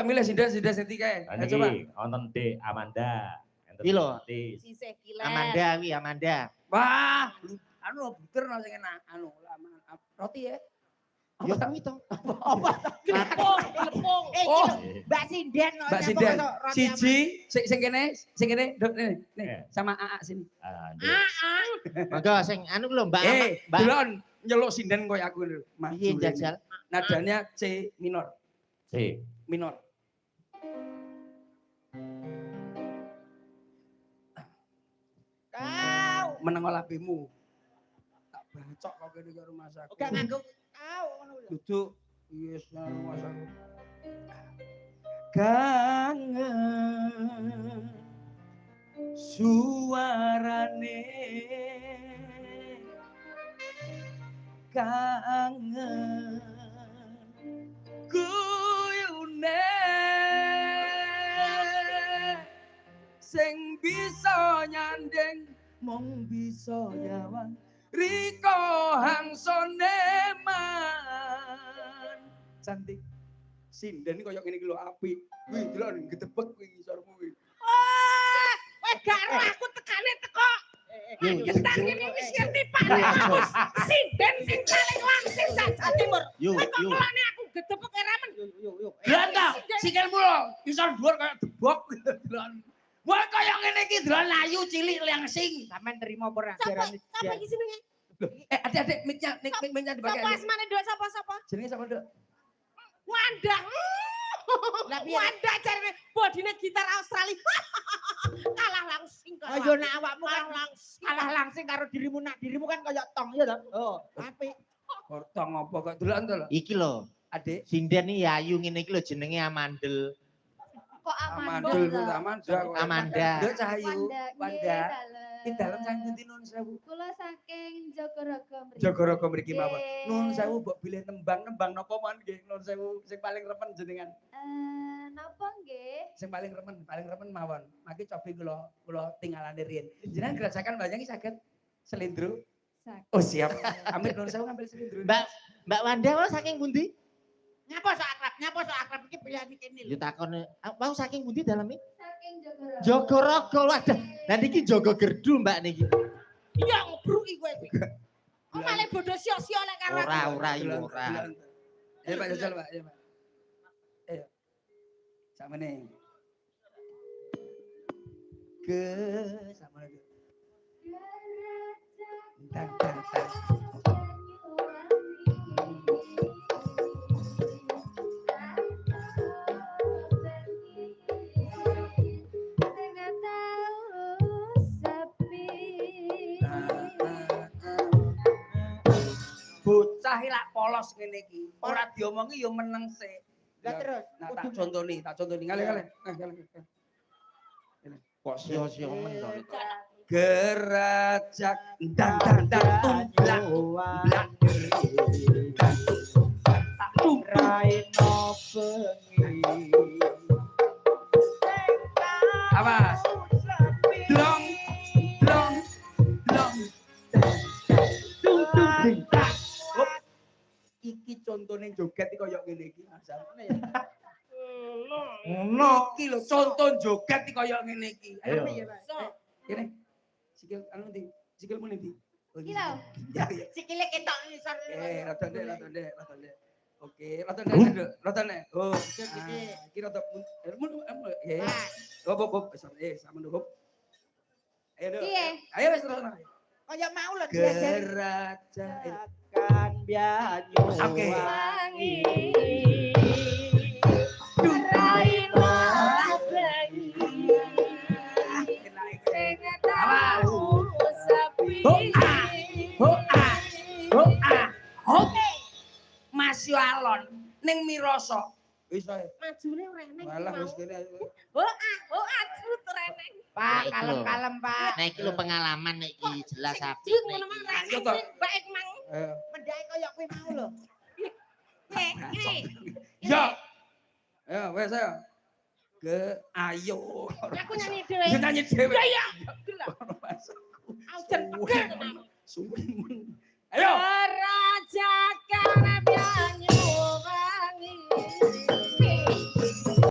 Golek milih sindes senti kae. Coba. Wonten D Amanda. Iki lho. Sisih kilen. Amanda wi Amanda. Wah, anu buter no sing enak. Anu roti ya. Ya kuwi to. Apa? Lepung. Oh, Mbak Sinden. Mbak Sinden. Siji sing kene, nih sama AA sini. Monggo sing anu lho Mbak. Mbak. Delon nyeluk sinden koyo aku lho. Piye jajal? Nadanya C minor. C minor. Kau meneng olahmu. Tak bacok kok kene karo Mas aku. Gak nganggo kau ngono lho. Duduk wis karo Mas aku. Kangen suarane kangen guyune sing bisa nyandeng mung bisa nyawang riko hangsone man cantik sinden koyo ngene iki lho apik kuwi delok gedebek kuwi ngisormu kuwi Weh gak ero aku tekane teko Getar ini wis ngerti Pak sinden sing paling langsing saja timur mulane aku gedebek ramen Yuk. Ganteng sikilmu lho isor dhuwur koyo debok delok wah kaya ngene iki delok layu cilik langsing Sampeyan terima apa ajaran Sapa iki jenenge? Adik-adik mic-nya dipakai. Sapa asmane Nduk sapa? Jenenge sapa Nduk? Wanda. Wanda jarene bodine gitar Australia. Kalah langsing kok. Ayo nek awakmu kalah langsing karo dirimu nak dirimu kan kaya tong ya to. Oh, apik. Tong apa kok delok to lho. Iki lho. Adik. Sinden iki ayu ngene iki lho jenenge Amandel. Kok Amanda. Nduk Cahayu. Wanda. Ki dalem sang pundi nuwun sewu. Kula saking Jogorogo mriki. Jogorogo mriki mawon. Nuwun sewu mbok bilih nembang napa mawon nggih nuwun sewu sing paling remen jenengan. Napa nggih? Sing paling remen mawon. Maki cobi kula tinggalane riyen. Jenengan gerajakan banyak saged selindro. Oh siap. Amit nuwun sewu ngambil selindro. Mbak Wanda saking pundi? Nyapa sok akrab iki pilihan kene lho. Ya takone, mau saking pundi daleme? Saking Jogorogo. Jogorogo wadah. Lah niki Jogo Gerdu Mbak niki. Iya ngebruki kowe iki. Kok malah bodoh sio-sio lek karo ora. Ayo Pak Jajal Pak, ayo Pak. Ayo. Samene. Samene. Tang. Bocah lak polos ngene iki. Ora diomongi ya meneng sik. Lah terus. Nah tak contoni. Ngale. Kok sio-sio men to. Gerajak ndang tumblak. Tak raino bengi. Apa? Dong. Iki contone joget iki koyo ngene iki masalahne ya. Ngono iki lho conton joget iki koyo ngene iki. Ayo ya Pak. Kene. Sikil anu ndi? Sikilmu ndi? Iki lho. Sikile ketok isor. Rada ndek. Oke, rada ndek. Oh, iki rada nggih. Hop. Sama hop. Ayo. Ayo wis terus. Kaya mau lho Gerajak kan bianyu wangi raino bengi sing tahu sepi Mas yo alon ning mirasa wis ae majune ora eneng malah wis kene ajut reneng Pak kalem Pak nek iki lho pengalaman nek iki jelas apik ngono mah ayo to baik mang mendake koyo kuwi mau lho yo wes ayo ayo aku nyanyi dhewe ya ayo ayo rajakan